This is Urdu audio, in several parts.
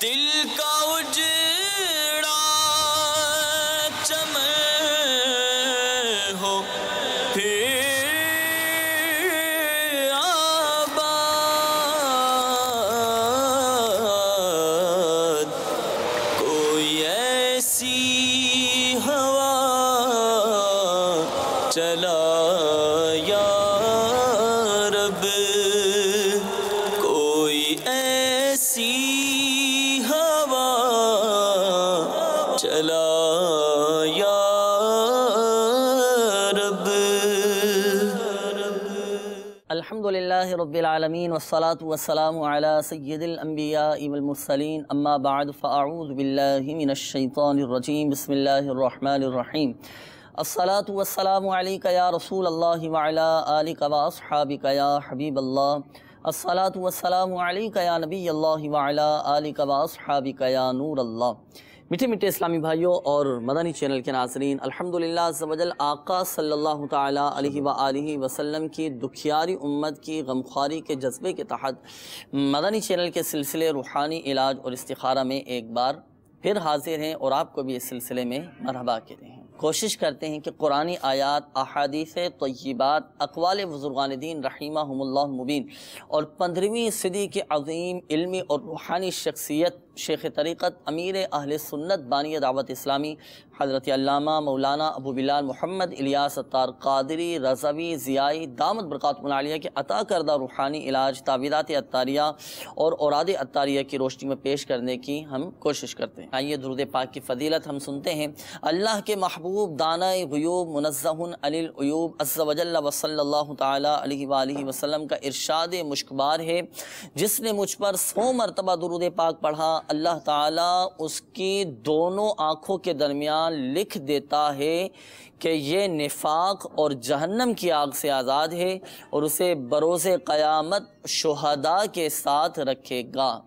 دل کا اجڑا چمن ہو پھر آباد، کوئی ایسی ہوا چلا یا رب، کوئی ایسی ہوا چلا یا رب۔ الحمدللہ رب العالمین والصلاة والسلام علی سید الانبیاء والمرسلین، اما بعد فاعوذ باللہ من الشیطان الرجیم، بسم اللہ الرحمن الرحیم۔ الصلاة والسلام علیک یا رسول اللہ وعلی آلک واصحابک یا حبیب اللہ، الصلاة والسلام علیک یا نبی اللہ وعلی آلک واصحابک یا نور اللہ۔ میٹھے میٹھے اسلامی بھائیوں اور مدنی چینل کے ناظرین، الحمدللہ عز و جل آقا صلی اللہ تعالیٰ علیہ وآلہ وسلم کی دکھیاری امت کی غمخواری کے جذبے کے تحت مدنی چینل کے سلسلے روحانی علاج اور استخارہ میں ایک بار پھر حاضر ہیں، اور آپ کو بھی اس سلسلے میں مرحبا کہتے ہیں۔ کوشش کرتے ہیں کہ قرآنی آیات، احادیث طیبات، اقوال بزرگان دین رحمہم اللہ مبین اور 15ویں صدی کے عظیم علمی اور روحانی شخصیت شیخ طریقت امیر اہل سنت بانی دعوت اسلامی حضرت علامہ مولانا ابو بلال محمد الیاس اتار قادری رضوی ضیائی دامت برکاتہ العالیہ کے عطا کردہ روحانی علاج تعویذات عطاریہ اور اوراد عطاریہ کی روشنی میں پیش کرنے کی ہم کوشش کرتے ہیں۔ آئیے درود پاک کی فضیلت ہم سنتے ہیں۔ اللہ کے محبوب دانہ غیوب منزہ عن العیوب عز و جل و صلی اللہ تعالیٰ علیہ وآلہ وسلم کا ارشاد مشکبار ہے، جس نے مجھ پر 100 مرتبہ درود پاک پڑھا، اللہ تعالیٰ اس کی دونوں آنکھوں کے درمیان لکھ دیتا ہے کہ یہ نفاق اور جہنم کی آگ سے آزاد ہے، اور اسے بروز قیامت شہداء کے ساتھ رکھے گا۔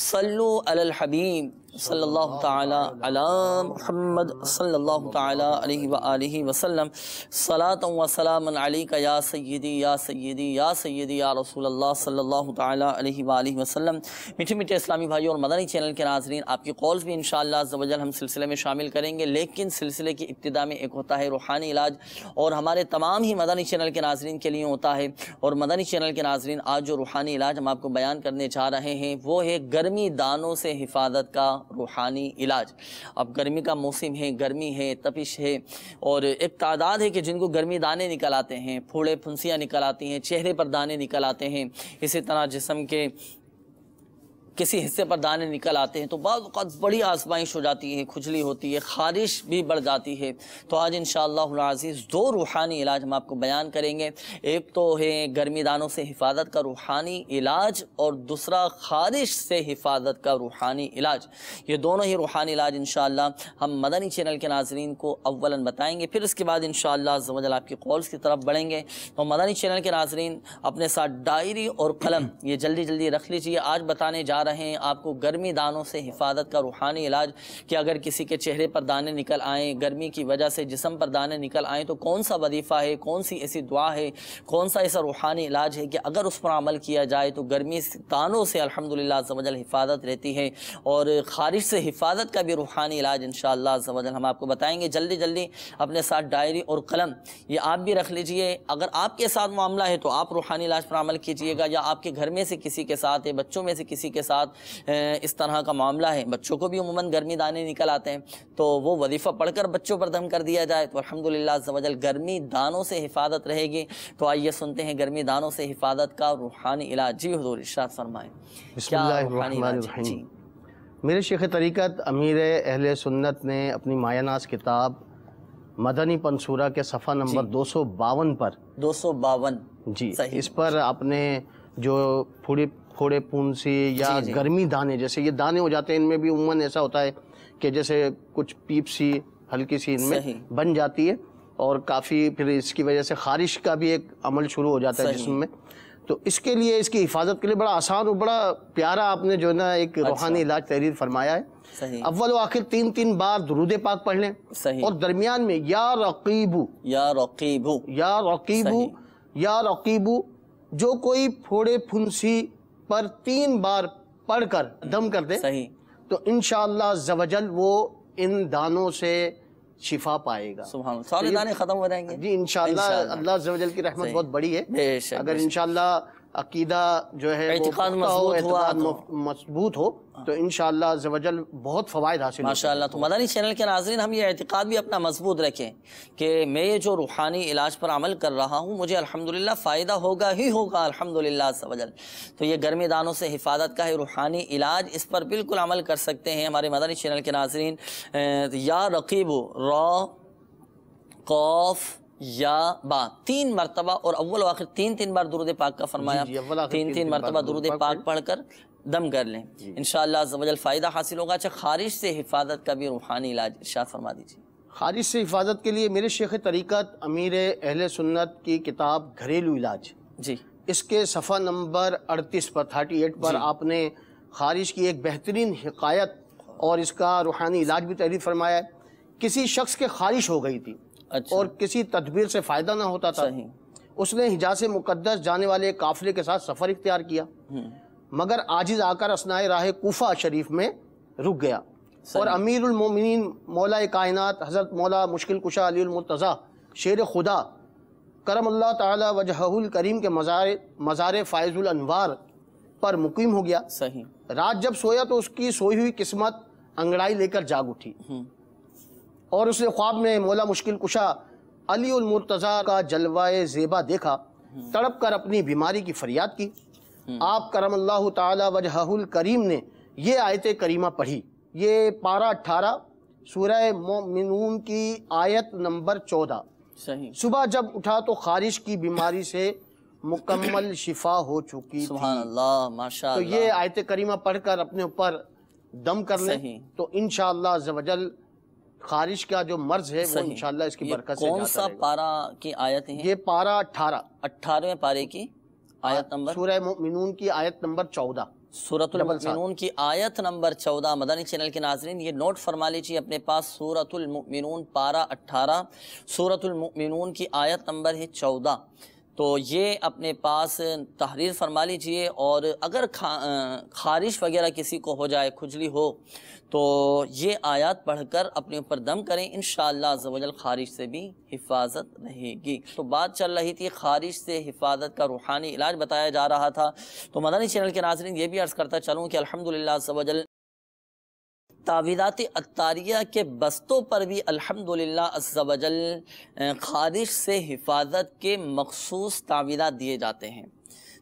صلو علی الحبیب صلی اللہ تعالی علی محمد صلی اللہ تعالی علیہ وآلہ وسلم، صلاۃ و سلام علیک یا سیدی یا سیدی یا سیدی یا رسول اللہ صلی اللہ تعالی علیہ وآلہ وسلم۔ میٹھے میٹھے اسلامی بھائیوں اور مدنی چینل کے ناظرین، آپ کی کالز بھی انشاءاللہ عز و جل ہم سلسلے میں شامل کریں گے، لیکن سلسلے کی ابتدا میں ایک ہوتا ہے روحانی علاج، اور ہمارے تمام ہی مدنی چینل کے ناظرین کے لیے ہوتا ہے۔ اور مدنی چینل کے ناظرین، آج جو روحانی علاج ہم آپ کو بیان کرنے جا رہے ہیں وہ ہے گرمی دانوں سے حفاظت کا روحانی علاج۔ اب گرمی کا موسم ہے، گرمی ہے، تپش ہے، اور ایک تعداد ہے کہ جن کو گرمی دانے نکل آتے ہیں، پھوڑے پھنسیاں نکل آتی ہیں، چہرے پر دانے نکل آتے ہیں، اسی طرح جسم کے کسی حصے پر دانے نکل آتے ہیں، تو بعض اوقات بڑی آزمائش ہو جاتی ہے، کھجلی ہوتی ہے، خارش بھی بڑھ جاتی ہے۔ تو آج انشاءاللہ العزیز 2 روحانی علاج ہم آپ کو بیان کریں گے۔ ایک تو ہے گرمی دانوں سے حفاظت کا روحانی علاج، اور دوسرا خارش سے حفاظت کا روحانی علاج۔ یہ دونوں ہی روحانی علاج انشاءاللہ ہم مدنی چینل کے ناظرین کو اولاً بتائیں گے، پھر اس کے بعد انشاءاللہ عز و جل آپ کی کالز کی طرف بڑھیں گے۔ تو مدنی چینل کے ناظرین اپنے ساتھ ڈائری اور قلم یہ جلدی جلدی رکھ لیجئے۔ آج بتانے جا رہے ہیں آپ کو گرمی دانوں سے حفاظت کا روحانی علاج، کہ اگر کسی کے چہرے پر دانے نکل آئیں، گرمی کی وجہ سے جسم پر دانے نکل آئیں، تو کون سا وظیفہ ہے، کون سی ایسی دعا ہے، کون سا ایسا روحانی علاج ہے کہ اگر اس پر عمل کیا جائے تو گرمی دانوں سے الحمدللہ عز و جل حفاظت رہتی ہے، اور خارش سے حفاظت کا بھی روحانی علاج انشاءاللہ عز و جل ہم آپ کو بتائیں گے۔ جلدی جلدی اپنے ساتھ ڈائری اور قلم یہ آپ بھی رکھ لیجئے۔ اگر آپ کے ساتھ معاملہ ہے تو آپ روحانی علاج پر عمل کیجئے گا، یا آپ کے گھر میں سے کسی کے ساتھ ہے، بچوں میں سے کسی کے ساتھ اس طرح کا معاملہ ہے، بچوں کو بھی عموماً گرمی دانے نکل آتے ہیں، تو وہ وظیفہ پڑھ کر بچوں پر دم کر دیا جائے تو الحمدللہ عز و جل گرمی دانوں سے حفاظت رہے گی۔ تو آئیے سنتے ہیں گرمی دانوں سے حفاظت کا روحانی علاج۔ جی حضور ارشاد فرمائیں۔ بسم اللہ الرحمن الرحیم۔ میرے شیخ طریقت امیر اہل سنت نے اپنی مایہ ناز کتاب مدنی پنصورہ کے صفحہ نمبر 252 پر 252 جی اس پر آپ نے جو پھوڑے پونسی یا گرمی دانے، جیسے یہ دانے ہو جاتے ہیں، ان میں بھی عموماً ایسا ہوتا ہے کہ جیسے کچھ پیپ سی ہلکی سی ان میں بن جاتی ہے، اور کافی پھر اس کی وجہ سے خارش کا بھی ایک عمل شروع ہو جاتا ہے جسم میں۔ تو اس کے لیے، اس کی حفاظت کے لیے بڑا آسان اور بڑا پیارا آپ نے جو ہے نا ایک روحانی علاج تحریر فرمایا ہے۔ اول و آخر 3 بار درود پاک پڑھ لیں، اور درمیان میں یا رقیبو یا رقیبو یا رقیبو یا رقیبو، جو کوئی پھوڑے پھنسی پر 3 بار پڑھ کر دم کر دے تو انشاءاللہ عز و جل وہ ان دانوں سے شفا پائے گا. سبحان اللہ. سارے دانے ختم ہو جائیں گے جی انشاءاللہ. اللہ عز و جل کی رحمت بہت بڑی ہے. بے شک. اگر انشاءاللہ عقیدہ جو ہے اعتقاد مضبوط ہو تو انشاءاللہ عز و جل بہت فوائد حاصل. ماشاءاللہ. تو مدنی چینل کے ناظرین، ہم یہ اعتقاد بھی اپنا مضبوط رکھیں کہ میں یہ جو روحانی علاج پر عمل کر رہا ہوں مجھے الحمدللہ فائدہ ہوگا ہی ہوگا الحمدللہ عز و جل. تو یہ گرمی دانوں سے حفاظت کا ہے روحانی علاج، اس پر بالکل عمل کر سکتے ہیں ہمارے مدنی چینل کے ناظرین. یا رقیب را قاف یا با 3 مرتبہ اور اول و آخر 3 بار درود پاک کا فرمایا. 3 مرتبہ درود پاک پڑھ کر دم کر لیں. انشاءاللہ عز و جل فائدہ حاصل ہوگا. اچھا، خارش سے حفاظت کا بھی روحانی علاج ارشاد فرما دیجیے. خارش سے حفاظت کے لیے میرے شیخ طریقت امیر اہل سنت کی کتاب گھریلو علاج، جی، اس کے صفحہ نمبر 38 پر 38 پر آپ نے خارش کی ایک بہترین حکایت اور اس کا روحانی علاج بھی تحریر فرمایا ہے. کسی شخص کے خارش ہو گئی تھی اور کسی تدبیر سے فائدہ نہ ہوتا تھا. اس نے حجاز مقدس جانے والے قافلے کے ساتھ سفر اختیار کیا، مگر عاجز آ کر اثناء راہ کوفہ شریف میں رک گیا اور امیر المومنین مولا کائنات حضرت مولا مشکل کشا علی المرتضیٰ شیر خدا کرم اللہ تعالی وجہہ الکریم کے مزار فائز الانوار پر مقیم ہو گیا. رات جب سویا تو اس کی سوئی ہوئی قسمت انگڑائی لے کر جاگ اٹھی اور اس نے خواب میں مولا مشکل کشا علی المرتضیٰ کا جلوہ زیبا دیکھا. تڑپ کر اپنی بیماری کی فریاد کی. آپ کرم اللہ تعالی وجہہ الکریم نے یہ آیت کریمہ پڑھی. یہ پارہ 18 سورہ مومنون کی آیت نمبر 14. صبح جب اٹھا تو خارش کی بیماری سے مکمل شفا ہو چکی تھی. سبحان اللہ، ماشاءاللہ. تو یہ آیت کریمہ پڑھ کر اپنے اوپر دم کر لیں تو انشاءاللہ عز و جل خارش کا جو مرض ہے وہ انشاءاللہ اس کی برکت سے جاتا رہے گا. کون سا پارہ کی آیت ہے؟ یہ پارہ 18ویں پارے کی آیت نمبر، سورہ مومنون کی آیت نمبر 14. سورۃ المؤمنون کی آیت نمبر 14. مدنی چینل کے ناظرین یہ نوٹ فرما لیجیے اپنے پاس. سورۃ المؤمنون پارہ 18، سورۃ المؤمنون کی آیت نمبر ہے 14. تو یہ اپنے پاس تحریر فرما لیجئے. اور اگر خارش وغیرہ کسی کو ہو جائے، کھجلی ہو، تو یہ آیات پڑھ کر اپنے اوپر دم کریں. انشاءاللہ عز و جل خارش سے بھی حفاظت رہے گی. تو بات چل رہی تھی خارش سے حفاظت کا روحانی علاج بتایا جا رہا تھا. تو مدنی چینل کے ناظرین یہ بھی عرض کرتا چلوں کہ الحمدللہ عز و جل تعویذات عطاریہ کے بستوں پر بھی الحمدللہ عز و جل خارش سے حفاظت کے مخصوص تعویذات دیے جاتے ہیں.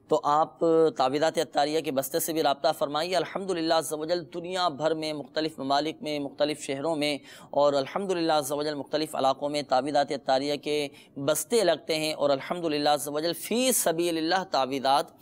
تو آپ تعویذات عطاریہ کے بستے سے بھی رابطہ فرمائیے. الحمدللہ عز و جل دنیا بھر میں مختلف ممالک میں، مختلف شہروں میں اور الحمدللہ عز و جل مختلف علاقوں میں تعویذات عطاریہ کے بستے لگتے ہیں اور الحمدللہ عز و جل فی سبیل اللہ تعویذات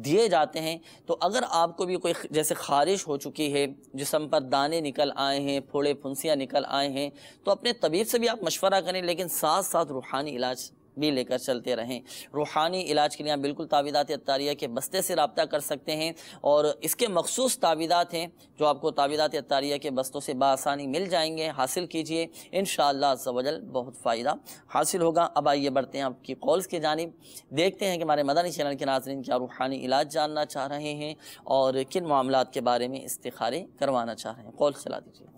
دیے جاتے ہیں. تو اگر آپ کو بھی کوئی جیسے خارش ہو چکی ہے، جسم پر دانے نکل آئے ہیں، پھوڑے پھنسیاں نکل آئے ہیں، تو اپنے طبیب سے بھی آپ مشورہ کریں، لیکن ساتھ ساتھ روحانی علاج بھی لے کر چلتے رہیں. روحانی علاج کے لیے آپ بالکل تعویذات عطاریہ کے بستے سے رابطہ کر سکتے ہیں اور اس کے مخصوص تعویذات ہیں جو آپ کو تعویذات عطاریہ کے بستوں سے بآسانی مل جائیں گے. حاصل کیجئے، انشاءاللہ عز و جل بہت فائدہ حاصل ہوگا. اب آئیے بڑھتے ہیں آپ کی کالز کی جانب. دیکھتے ہیں کہ ہمارے مدنی چینل کے ناظرین کیا روحانی علاج جاننا چاہ رہے ہیں اور کن معاملات کے بارے میں استخارے کروانا چاہ رہے ہیں. کال چلا دیجیے.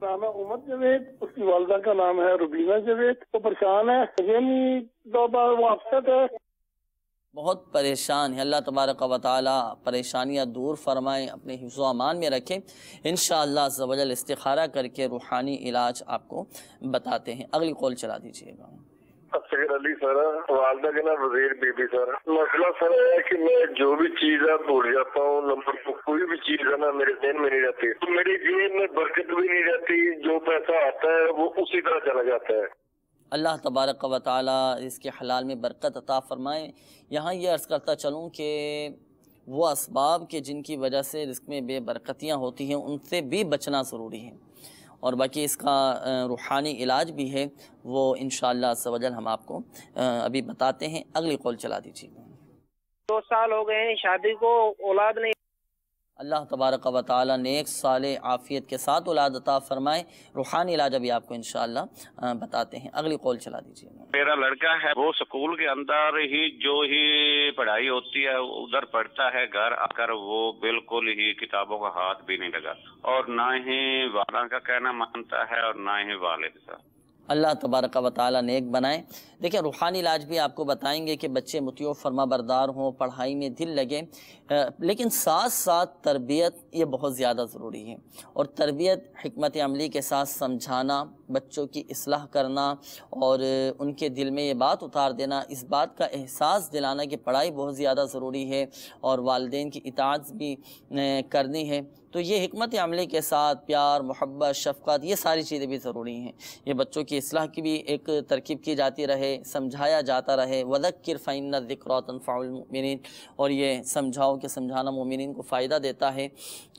نام ہے عمر جاوید، اس کی والدہ کا نام ہے روبینہ جاوید. وہ پریشان ہے، وہ افسد ہے، بہت پریشان ہے. اللہ تبارک و تعالی پریشانیاں دور فرمائیں، اپنے حفظ و امان میں رکھیں. انشاءاللہ عز و جل استخارہ کر کے روحانی علاج آپ کو بتاتے ہیں. اگلی کال چلا دیجیے گا. اصغر علی سر، والدہ کے نام وزیر بی بی سر. مسئلہ سر ہے کہ میں جو بھی چیز ہے بھول جاتا ہوں، نمبر کوئی بھی چیز ہے نا میرے ذہن میں نہیں رہتی. تو میری جیب میں برکت بھی نہیں رہتی، جو پیسہ آتا ہے وہ اسی طرح چلا جاتا ہے. اللہ تبارک و تعالی اس کے حلال میں برکت عطا فرمائیں. یہاں یہ عرض کرتا چلوں کہ وہ اسباب کے جن کی وجہ سے رزق میں بے برکتیاں ہوتی ہیں ان سے بھی بچنا ضروری ہے. اور باقی اس کا روحانی علاج بھی ہے، وہ انشاءاللہ عز و جل ہم آپ کو ابھی بتاتے ہیں. اگلی کال چلا دیجیے. 2 سال ہو گئے ہیں شادی کو، اولاد نہیں. اللہ تبارک و تعالی نیک صالح عافیت کے ساتھ اولاد عطا فرمائے۔ روحانی علاج ابھی آپ کو انشاءاللہ بتاتے ہیں۔ اگلی کال چلا دیجیے۔ میرا لڑکا ہے، وہ سکول کے اندر ہی جو ہی پڑھائی ہوتی ہے ادھر پڑھتا ہے، گھر آ کر وہ بالکل ہی کتابوں کا ہاتھ بھی نہیں لگاتا، اور نہ ہی والدہ کا کہنا مانتا ہے اور نہ ہی والد کا۔ اللہ تبارک و تعالی نیک بنائیں۔ دیکھیں روحانی علاج بھی آپ کو بتائیں گے کہ بچے مطیع و فرما بردار ہوں، پڑھائی میں دل لگے، لیکن ساتھ ساتھ تربیت یہ بہت زیادہ ضروری ہے، اور تربیت حکمت عملی کے ساتھ سمجھانا، بچوں کی اصلاح کرنا، اور ان کے دل میں یہ بات اتار دینا، اس بات کا احساس دلانا کہ پڑھائی بہت زیادہ ضروری ہے اور والدین کی اطاعت بھی کرنی ہے، تو یہ حکمت عملی کے ساتھ پیار، محبت، شفقت، یہ ساری چیزیں بھی ضروری ہیں۔ یہ بچوں کی اصلاح کی بھی ایک ترکیب کی جاتی رہے، سمجھایا جاتا رہے۔ وَذَكِّرْ فَإِنَّ الذِّكْرَىٰ تَنفَعُ الْمُؤْمِنِينَ، اور یہ سمجھاؤ کہ سمجھانا مومنین کو فائدہ دیتا ہے،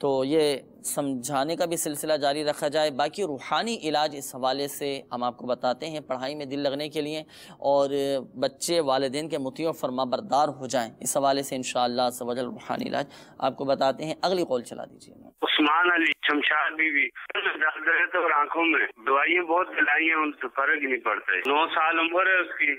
تو یہ سمجھانے کا بھی سلسلہ جاری رکھا جائے۔ باقی روحانی علاج اس حوالے سے ہم آپ کو بتاتے ہیں پڑھائی میں دل لگنے کے لیے، اور بچے والدین کے مطیع و فرما بردار ہو جائیں، اس حوالے سے انشاءاللہ عز و جل روحانی علاج آپ کو بتاتے ہیں۔ اگلی کال چلا دیجیے۔ عثمان علی شمشاد بی بی، درد رہتا اور آنکھوں میں دوائیں بہت دلائی ہیں، ان سے فرق ہی نہیں پڑتا ہے، 9 سال عمر ہے اس کی۔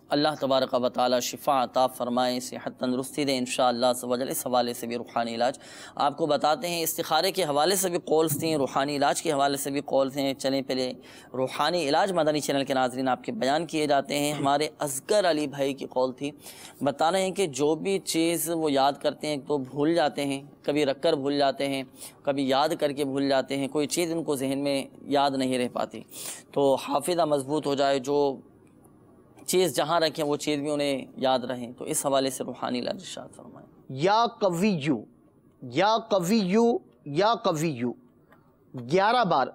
اللہ تبارک و تعالی شفا عطا فرمائے، صحت تندرستی دے انشاءاللہ عز و جل۔ اس حوالے سے بھی روحانی علاج آپ کو بتاتے ہیں۔ استخارے کے حوالے سے بھی کالز تھیں، روحانی علاج کے حوالے سے بھی کالز ہیں۔ چلیں پہلے روحانی علاج مدنی چینل کے ناظرین آپ کے بیان کیے جاتے ہیں۔ ہمارے اصغر علی بھائی کی کال تھی، بتا رہے ہیں کہ جو بھی چیز وہ یاد کرتے ہیں تو بھول جاتے ہیں، کبھی رکھ کر بھول جاتے ہیں، کبھی یاد کر کے بھول جاتے ہیں، کوئی چیز ان کو ذہن میں یاد نہیں رہ پاتی، تو حافظہ مضبوط ہو جائے، جو چیز جہاں رکھیں وہ چیز بھی انہیں یاد رہیں، تو اس حوالے سے روحانی علاج ارشاد فرمائیں۔ یا قویو، یا قویو، یا قویو 11 بار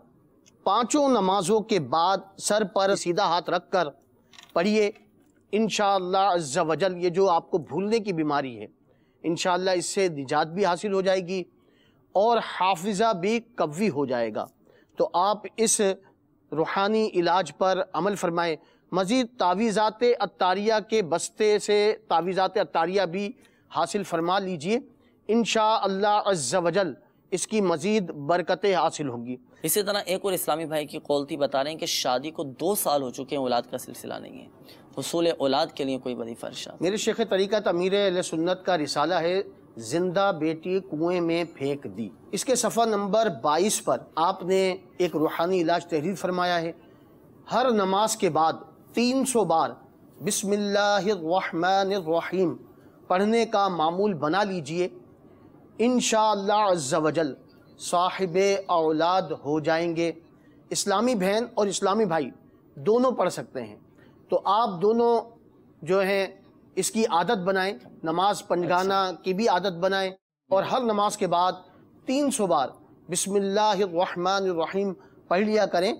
5 نمازوں کے بعد سر پر سیدھا ہاتھ رکھ کر پڑھیے، انشاءاللہ عز و جل یہ جو آپ کو بھولنے کی بیماری ہے انشاءاللہ اس سے نجات بھی حاصل ہو جائے گی اور حافظہ بھی قوی ہو جائے گا۔ تو آپ اس روحانی علاج پر عمل فرمائیں۔ مزید تعویذات عطاریہ کے بستے سے تعویذات عطاریہ بھی حاصل فرما لیجئے، انشاءاللہ عز و جل اس کی مزید برکتیں حاصل ہوں گی۔ اسی طرح ایک اور اسلامی بھائی کی قولتی بتا رہے ہیں کہ شادی کو 2 سال ہو چکے ہیں، اولاد کا سلسلہ نہیں ہے، حصول اولاد کے لیے کوئی وظیفہ ارشاد۔ میرے شیخ طریقت امیر اہل سنت کا رسالہ ہے زندہ بیٹی کنویں میں پھینک دی، اس کے صفحہ نمبر 22 پر آپ نے ایک روحانی علاج تحریر فرمایا ہے۔ ہر نماز کے بعد 300 بار بسم اللہ الرحمن الرحیم پڑھنے کا معمول بنا لیجئے، انشاءاللہ عز و جل صاحب اولاد ہو جائیں گے۔ اسلامی بہن اور اسلامی بھائی دونوں پڑھ سکتے ہیں، تو آپ دونوں جو ہیں اس کی عادت بنائیں، نماز پنجگانہ کی بھی عادت بنائیں، اور ہر نماز کے بعد 300 بار بسم اللہ الرحمن الرحیم پڑھ لیا کریں،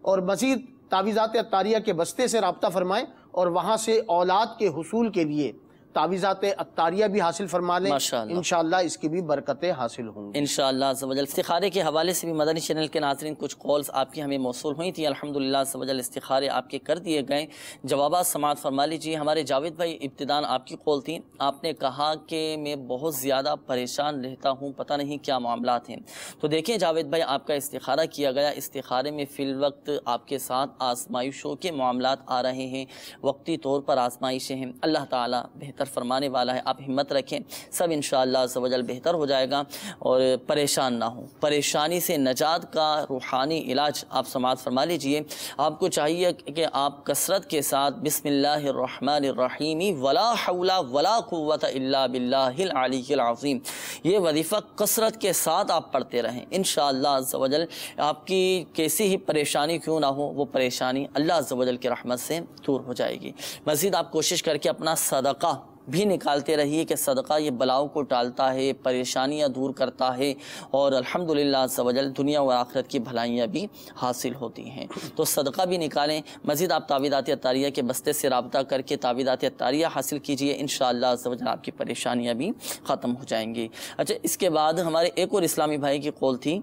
اور مزید تعویذات عطاریہ کے بستے سے رابطہ فرمائیں، اور وہاں سے اولاد کے حصول کے لیے تعویذات عطاریہ بھی حاصل فرما لیں، انشاءاللہ اس کی بھی برکتیں حاصل ہوں گی انشاءاللہ عز و جل۔ استخارے کے حوالے سے بھی مدنی چینل کے ناظرین کچھ کالز آپ کی ہمیں موصول ہوئی تھی، الحمدللہ عز و جل استخارے آپ کے کر دیے گئے، جوابات سماعت فرما لیجیے۔ ہمارے جاوید بھائی ابتداً آپ کی کال تھی، آپ نے کہا کہ میں بہت زیادہ پریشان رہتا ہوں، پتہ نہیں کیا معاملات ہیں۔ تو دیکھیں جاوید بھائی، آپ کا استخارہ کیا گیا، استخارے میں فی الوقت آپ کے ساتھ آزمائشوں کے معاملات آ رہے ہیں، وقتی طور پر آزمائشیں ہیں، اللہ تعالیٰ بہتر فرمانے والا ہے، آپ ہمت رکھیں، سب انشاءاللہ عز و جل بہتر ہو جائے گا، اور پریشان نہ ہوں۔ پریشانی سے نجات کا روحانی علاج آپ سماعت فرما لیجئے۔ آپ کو چاہیے کہ آپ کثرت کے ساتھ بسم اللہ الرحمن الرحیم ولا حول ولا قوت الا باللہ العلی العظیم یہ وظیفہ کثرت کے ساتھ آپ پڑھتے رہیں، انشاءاللہ عز و جل آپ کی کیسی ہی پریشانی کیوں نہ ہو، وہ پریشانی اللہ عز و جل کی رحمت سے دور ہو جائے گی۔ مزید آپ کوشش کر کے اپنا صدقہ بھی نکالتے رہیے کہ صدقہ یہ بلاؤں کو ٹالتا ہے، پریشانیاں دور کرتا ہے، اور الحمدللہ عز و جل دنیا و آخرت کی بھلائیاں بھی حاصل ہوتی ہیں، تو صدقہ بھی نکالیں۔ مزید آپ تعویذات عطاریہ کے بستے سے رابطہ کر کے تعویذات عطاریہ حاصل کیجئے، انشاءاللہ عز و جل آپ کی پریشانیاں بھی ختم ہو جائیں گی۔ اچھا، اس کے بعد ہمارے ایک اور اسلامی بھائی کی قول تھی،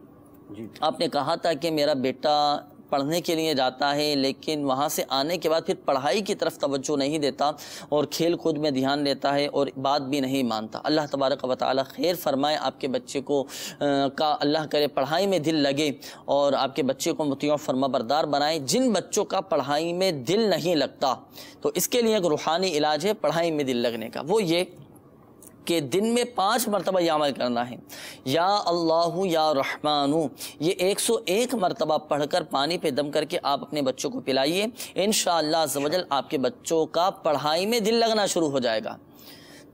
آپ نے کہا تھا کہ میرا بیٹا پڑھنے کے لیے جاتا ہے لیکن وہاں سے آنے کے بعد پھر پڑھائی کی طرف توجہ نہیں دیتا اور کھیل کود میں دھیان دیتا ہے اور بات بھی نہیں مانتا، اللہ تبارک و تعالی خیر فرمائے، آپ کے بچے کو کا اللہ کرے پڑھائی میں دل لگے اور آپ کے بچے کو مطیع و فرما بردار بنائے۔ جن بچوں کا پڑھائی میں دل نہیں لگتا تو اس کے لیے ایک روحانی علاج ہے پڑھائی میں دل لگنے کا، وہ یہ کہ دن میں 5 مرتبہ یہ عمل کرنا ہے، یا اللہ یا رحمان، یہ 101 مرتبہ پڑھ کر پانی پہ دم کر کے آپ اپنے بچوں کو پلائیے، انشاءاللہ عز و جل آپ کے بچوں کا پڑھائی میں دل لگنا شروع ہو جائے گا۔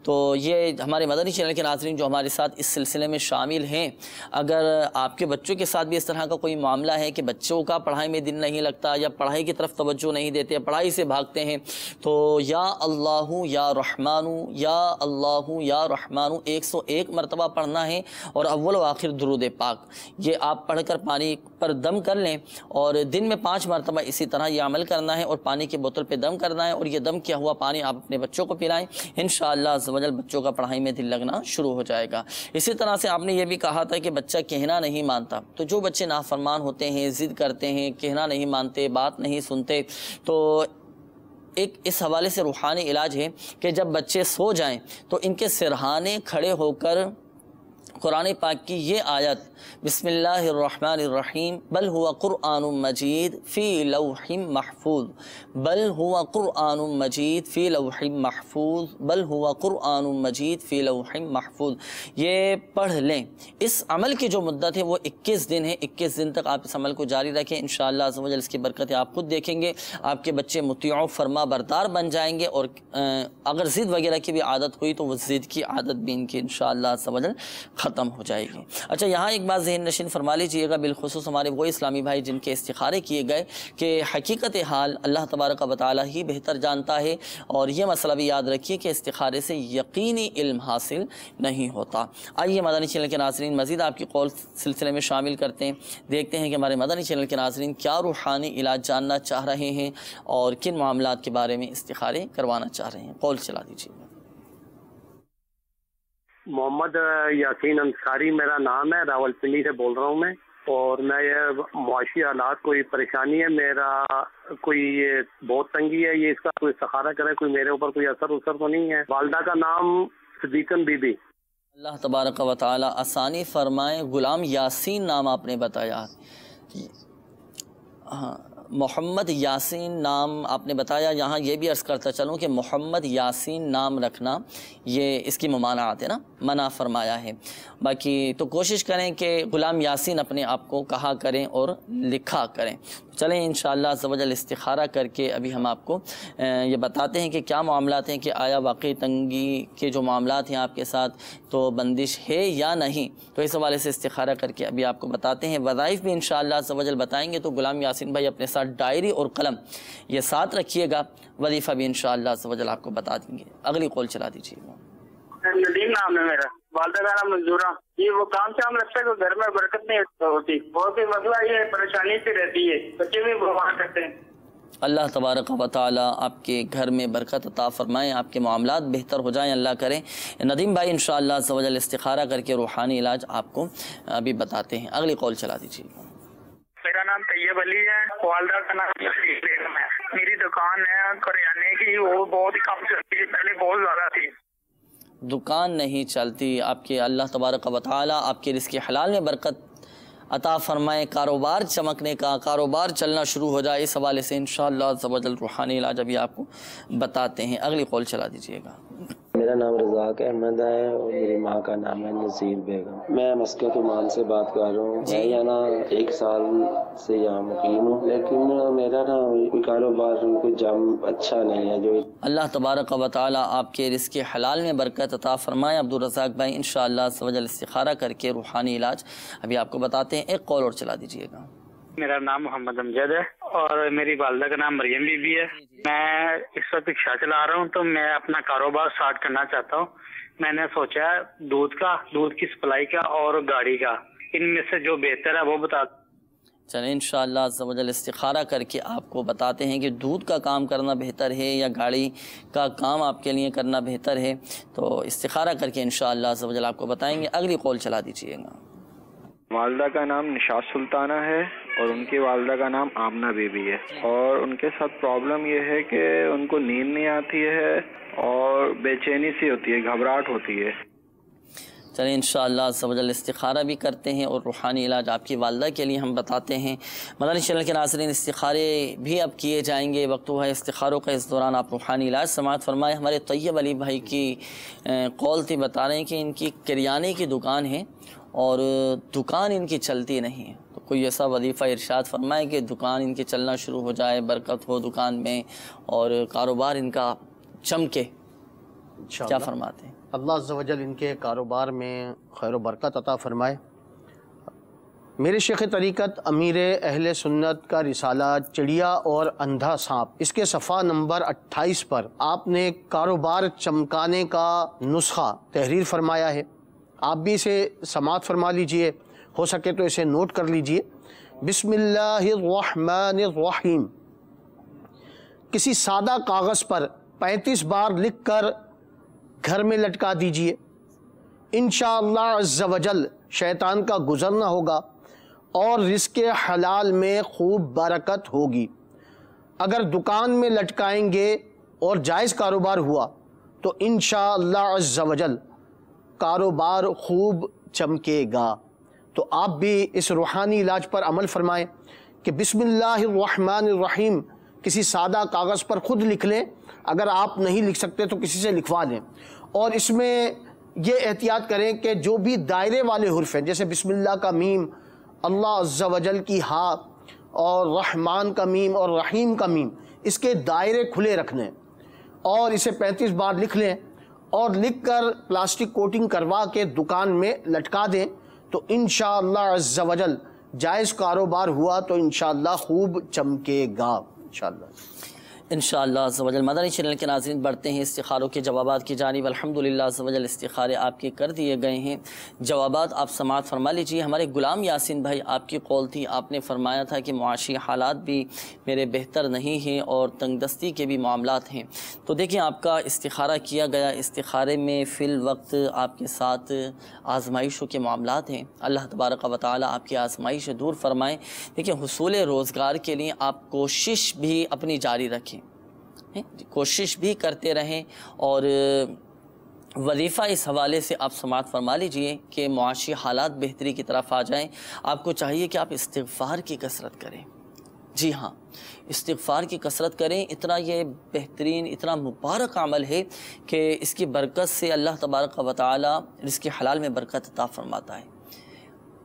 تو یہ ہمارے مدنی چینل کے ناظرین جو ہمارے ساتھ اس سلسلے میں شامل ہیں، اگر آپ کے بچوں کے ساتھ بھی اس طرح کا کوئی معاملہ ہے کہ بچوں کا پڑھائی میں دل نہیں لگتا یا پڑھائی کی طرف توجہ نہیں دیتے، پڑھائی سے بھاگتے ہیں، تو یا اللہ یا رحمان، یا اللہ یا رحمان 101 مرتبہ پڑھنا ہے اور اول و آخر درود پاک یہ آپ پڑھ کر پانی پر دم کر لیں اور دن میں 5 مرتبہ اسی طرح یہ عمل کرنا ہے اور پانی کی بوتل پہ دم کرنا ہے اور یہ دم کیا ہوا پانی آپ اپنے بچوں کو پلائیں، انشاءاللہ عز و جل بچوں کا پڑھائی میں دل لگنا شروع ہو جائے گا۔ اسی طرح سے آپ نے یہ بھی کہا تھا کہ بچہ کہنا نہیں مانتا، تو جو بچے نافرمان ہوتے ہیں، ضد کرتے ہیں، کہنا نہیں مانتے، بات نہیں سنتے، تو ایک اس حوالے سے روحانی علاج ہے کہ جب بچے سو جائیں تو ان کے سرہانے کھڑے ہو کر قرآن پاک کی یہ آیت بسم اللہ الرحمن الرحیم بل هو قرآن مجید فی لوح محفوظ، بل هو قرآن مجید فی لوح محفوظ، بل هو قرآن مجید فی لوح محفوظ، یہ پڑھ لیں۔ اس عمل کی جو مدت ہے وہ 21 دن ہے، 21 دن تک آپ اس عمل کو جاری رکھیں، انشاءاللہ عز و جل اس کی برکتیں آپ خود دیکھیں گے، آپ کے بچے مطیع و فرما بردار بن جائیں گے اور اگر ضد وغیرہ کی بھی عادت ہوئی تو وہ ضد کی عادت بھی ان کی انشاءاللہ عز و جل ختم ہو جائے گی۔ اچھا، یہاں ایک بات ذہن نشین فرما لیجئے گا، بالخصوص ہمارے وہ اسلامی بھائی جن کے استخارے کیے گئے، کہ حقیقت حال اللہ تبارک و تعالی ہی بہتر جانتا ہے، اور یہ مسئلہ بھی یاد رکھیے کہ استخارے سے یقینی علم حاصل نہیں ہوتا۔ آئیے مدنی چینل کے ناظرین مزید آپ کی قول سلسلے میں شامل کرتے ہیں، دیکھتے ہیں کہ ہمارے مدنی چینل کے ناظرین کیا روحانی علاج جاننا چاہ رہے ہیں اور کن معاملات کے بارے میں استخارے کروانا چاہ رہے ہیں۔ قول چلا دیجیے۔ محمد یاسین انصاری میرا نام ہے، راولپنڈی سے بول رہا ہوں میں، اور میں یہ معاشی حالات کوئی پریشانی ہے، میرا کوئی یہ بہت تنگی ہے، یہ اس کا کوئی استخارہ کرے، کوئی میرے اوپر کوئی اثر تو نہیں ہے۔ والدہ کا نام صدیقن بی بی۔ اللہ تبارک و تعالی آسانی فرمائے۔ غلام یاسین نام آپ نے بتایا، ہاں محمد یاسین نام آپ نے بتایا۔ یہاں یہ بھی عرض کرتا چلوں کہ محمد یاسین نام رکھنا یہ اس کی ممانعات ہے نا، منع فرمایا ہے۔ باقی تو کوشش کریں کہ غلام یاسین اپنے آپ کو کہا کریں اور لکھا کریں۔ چلیں انشاءاللہ عز و جل استخارہ کر کے ابھی ہم آپ کو یہ بتاتے ہیں کہ کیا معاملات ہیں، کہ آیا واقعی تنگی کے جو معاملات ہیں آپ کے ساتھ تو بندش ہے یا نہیں، تو اس حوالے سے استخارہ کر کے ابھی آپ کو بتاتے ہیں۔ وظائف بھی انشاءاللہ عز و جل بتائیں گے، تو غلام یاسین بھائی اپنے ساتھ ڈائری اور قلم یہ ساتھ رکھیے گا، وظیفہ بھی انشاءاللہ عز و جل آپ کو بتا دیں گے۔ اگلی قول چلا دیجیے گا۔ ندیم نام ہے میرا، والدہ کا نام منظورہ۔ یہ وہ کام سے ہم لگتا ہے کہ گھر میں برکت نہیں ہوتی، بہت ہی مسئلہ یہ پریشانی سے رہتی ہے، بچے بھی بیمار کرتے ہیں۔ اللہ تبارک و تعالی آپ کے گھر میں برکت عطا فرمائیں، آپ کے معاملات بہتر ہو جائیں، اللہ کرے۔ ندیم بھائی انشاءاللہ عز و جل استخارہ کر کے روحانی علاج آپ کو ابھی بتاتے ہیں۔ اگلی قول چلا دیجیے۔ میرا نام طیب علی ہے، والدہ کا نام بیگم ہے۔ میری دکان ہے کریانے کی، وہ بہت ہی کم چلتی ہے، پہلے بہت زیادہ تھی۔ دکان نہیں چلتی آپ کے، اللہ تبارک و تعالی آپ کے رزق حلال میں برکت عطا فرمائے، کاروبار چمکنے کا، کاروبار چلنا شروع ہو جائے، اس حوالے سے انشاءاللہ عز و جل روحانی علاج ابھی آپ کو بتاتے ہیں۔ اگلی قول چلا دیجیے گا۔ میرا نام رزاق احمد ہے اور میری ماں کا نام ہے نذیر بیگم۔ میں مسکت عمان سے بات کر رہا ہوں۔ میں یہاں 1 سال سے یہاں مقیم ہوں، لیکن میرا نا کوئی کاروبار کوئی جام اچھا نہیں ہے۔ جو اللہ تبارک و تعالی آپ کے رزق حلال میں برکت عطا فرمائے۔ عبدالرزاق بھائی انشاءاللہ عز و جل استخارہ کر کے روحانی علاج ابھی آپ کو بتاتے ہیں۔ ایک قول اور چلا دیجیے گا۔ میرا نام محمد امجد ہے اور میری والدہ کا نام مریم بی بی ہے۔ میں اس وقت رکشہ چلا رہا ہوں، تو میں اپنا کاروبار سٹارٹ کرنا چاہتا ہوں۔ میں نے سوچا ہے دودھ کی سپلائی کا اور گاڑی کا، ان میں سے جو بہتر ہے وہ بتا۔ چلیں انشاءاللہ عز و جل استخارہ کر کے آپ کو بتاتے ہیں کہ دودھ کا کام کرنا بہتر ہے یا گاڑی کا کام آپ کے لیے کرنا بہتر ہے، تو استخارہ کر کے انشاءاللہ عز و جل آپ کو بتائیں گے۔ اگلی قول چلا دیجیے گا۔ والدہ کا نام نشاط سلطانہ ہے اور ان کی والدہ کا نام آمنہ بی بی ہے، اور ان کے ساتھ پرابلم یہ ہے کہ ان کو نیند نہیں آتی ہے اور بے چینی سی ہوتی ہے، گھبراہٹ ہوتی ہے۔ چلیں انشاءاللہ عز و جل استخارہ بھی کرتے ہیں اور روحانی علاج آپ کی والدہ کے لیے ہم بتاتے ہیں۔ مدنی چینل کے ناظرین، استخارے بھی اب کیے جائیں گے، وقت ہوا ہے استخاروں کا، اس دوران آپ روحانی علاج سماعت فرمائے۔ ہمارے طیب علی بھائی کی قول تھی، بتا رہے ہیں کہ ان کی کریانے کی دکان ہے اور دکان ان کی چلتی نہیں ہے، تو کوئی ایسا وظیفہ ارشاد فرمائے کہ دکان ان کی چلنا شروع ہو جائے، برکت ہو دکان میں اور کاروبار ان کا چمکے، کیا فرماتے ہیں؟ اللہ عز و جل ان کے کاروبار میں خیر و برکت عطا فرمائے۔ میرے شیخ طریقت امیر اہل سنت کا رسالہ چڑیا اور اندھا سانپ، اس کے صفحہ نمبر 28 پر آپ نے کاروبار چمکانے کا نسخہ تحریر فرمایا ہے، آپ بھی اسے سماعت فرما لیجئے، ہو سکے تو اسے نوٹ کر لیجئے۔ بسم اللہ الرحمن الرحیم، کسی سادہ کاغذ پر 35 بار لکھ کر گھر میں لٹکا دیجئے، انشاءاللہ عز و جل شیطان کا گزرنا ہوگا اور رزق حلال میں خوب برکت ہوگی۔ اگر دکان میں لٹکائیں گے اور جائز کاروبار ہوا تو انشاءاللہ عز و جل کاروبار خوب چمکے گا۔ تو آپ بھی اس روحانی علاج پر عمل فرمائیں کہ بسم اللہ الرحمن الرحیم کسی سادہ کاغذ پر خود لکھ لیں، اگر آپ نہیں لکھ سکتے تو کسی سے لکھوا لیں، اور اس میں یہ احتیاط کریں کہ جو بھی دائرے والے حرف ہیں، جیسے بسم اللہ کا میم، اللہ عز و جل کی ہا، اور رحمان کا میم اور رحیم کا میم، اس کے دائرے کھلے رکھنے، اور اسے 35 بار لکھ لیں اور لکھ کر پلاسٹک کوٹنگ کروا کے دکان میں لٹکا دیں، تو انشاءاللہ عز و جل جائز کاروبار ہوا تو انشاءاللہ خوب چمکے گا انشاءاللہ۔ انشاءاللہ عز و جل مدنی چینل کے ناظرین بڑھتے ہیں استخاروں کے جوابات کی جانب۔ الحمدللہ عز و جل استخارے آپ کے کر دیے گئے ہیں، جوابات آپ سماعت فرما لیجیے۔ ہمارے غلام یاسین بھائی، آپ کی قول تھی، آپ نے فرمایا تھا کہ معاشی حالات بھی میرے بہتر نہیں ہیں اور تنگ دستی کے بھی معاملات ہیں، تو دیکھیں آپ کا استخارہ کیا گیا، استخارے میں فی الوقت آپ کے ساتھ آزمائشوں کے معاملات ہیں، اللہ تبارک و تعالی آپ کی آزمائش دور فرمائیں۔ دیکھیں حصول روزگار کے لیے آپ کوشش بھی اپنی جاری رکھیں، کوشش بھی کرتے رہیں، اور وظیفہ اس حوالے سے آپ سماعت فرما لیجئے کہ معاشی حالات بہتری کی طرف آ جائیں۔ آپ کو چاہیے کہ آپ استغفار کی کثرت کریں، جی ہاں استغفار کی کثرت کریں، اتنا یہ بہترین اتنا مبارک عمل ہے کہ اس کی برکت سے اللہ تبارک و تعالی رزق حلال میں برکت عطا فرماتا ہے۔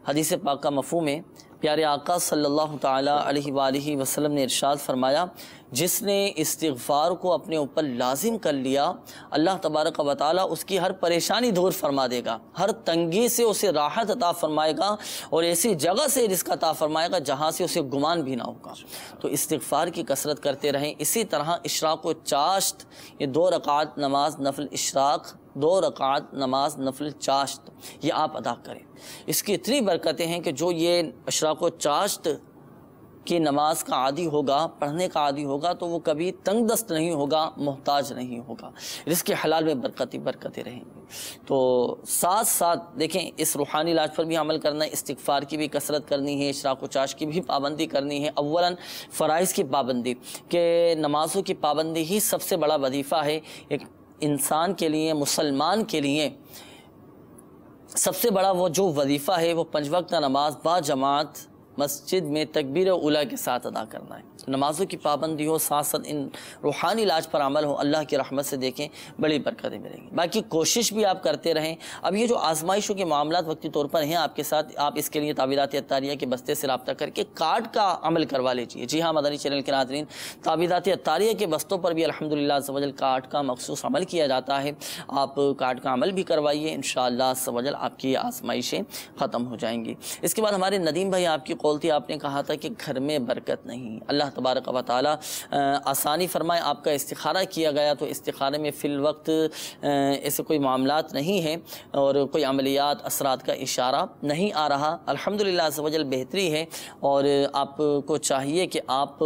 حدیث پاک کا مفہوم ہے، پیارے آقا صلی اللہ تعالی علیہ وآلہ وسلم نے ارشاد فرمایا، جس نے استغفار کو اپنے اوپر لازم کر لیا، اللہ تبارک و تعالی اس کی ہر پریشانی دور فرما دے گا، ہر تنگی سے اسے راحت عطا فرمائے گا، اور ایسی جگہ سے رزق عطا فرمائے گا جہاں سے اسے گمان بھی نہ ہوگا۔ تو استغفار کی کثرت کرتے رہیں۔ اسی طرح اشراق و چاشت، یہ 2 رکعت نماز نفل اشراق، 2 رکعت نماز نفل چاشت، یہ آپ ادا کریں۔ اس کی اتنی برکتیں ہیں کہ جو یہ اشراق و چاشت کی نماز کا عادی ہوگا، پڑھنے کا عادی ہوگا، تو وہ کبھی تنگ دست نہیں ہوگا، محتاج نہیں ہوگا، رزق حلال میں برکتیں رہیں گی۔ تو ساتھ ساتھ دیکھیں اس روحانی علاج پر بھی عمل کرنا ہے، استغفار کی بھی کثرت کرنی ہے، اشراق و چاشت کی بھی پابندی کرنی ہے۔ اولاً فرائض کی پابندی، کہ نمازوں کی پابندی ہی سب سے بڑا وظیفہ ہے ایک انسان کے لیے، مسلمان کے لیے سب سے بڑا وہ جو وظیفہ ہے وہ 5 وقت نماز با جماعت مسجد میں تکبیر اولیٰ کے ساتھ ادا کرنا ہے۔ نمازوں کی پابندی ہو، ساتھ ساتھ ان روحانی علاج پر عمل ہو، اللہ کی رحمت سے دیکھیں بڑی برکتیں ملیں گی۔ باقی کوشش بھی آپ کرتے رہیں۔ اب یہ جو آزمائشوں کے معاملات وقتی طور پر ہیں آپ کے ساتھ، آپ اس کے لیے تعویذات عطاریہ کے بستے سے رابطہ کر کے کارڈ کا عمل کروا لیجیے۔ جی ہاں مدنی چینل کے ناظرین، تعویذات عطاریہ کے بستوں پر بھی الحمدللہ عز و جل کارڈ کا مخصوص عمل کیا جاتا ہے، آپ کارڈ کا عمل بھی کروائیے، انشاءاللہ عز و جل آپ کی آزمائشیں ختم ہو جائیں گی۔ اس کے بعد ہمارے ندیم بھائی، آپ کی قول تھی، آپ نے کہا تھا کہ گھر میں برکت نہیں، اللہ تبارک و تعالی آسانی فرمائے۔ آپ کا استخارہ کیا گیا تو استخارے میں فی الوقت ایسے کوئی معاملات نہیں ہیں اور کوئی عملیات اثرات کا اشارہ نہیں آ رہا، الحمدللہ عز و جل بہتری ہے، اور آپ کو چاہیے کہ آپ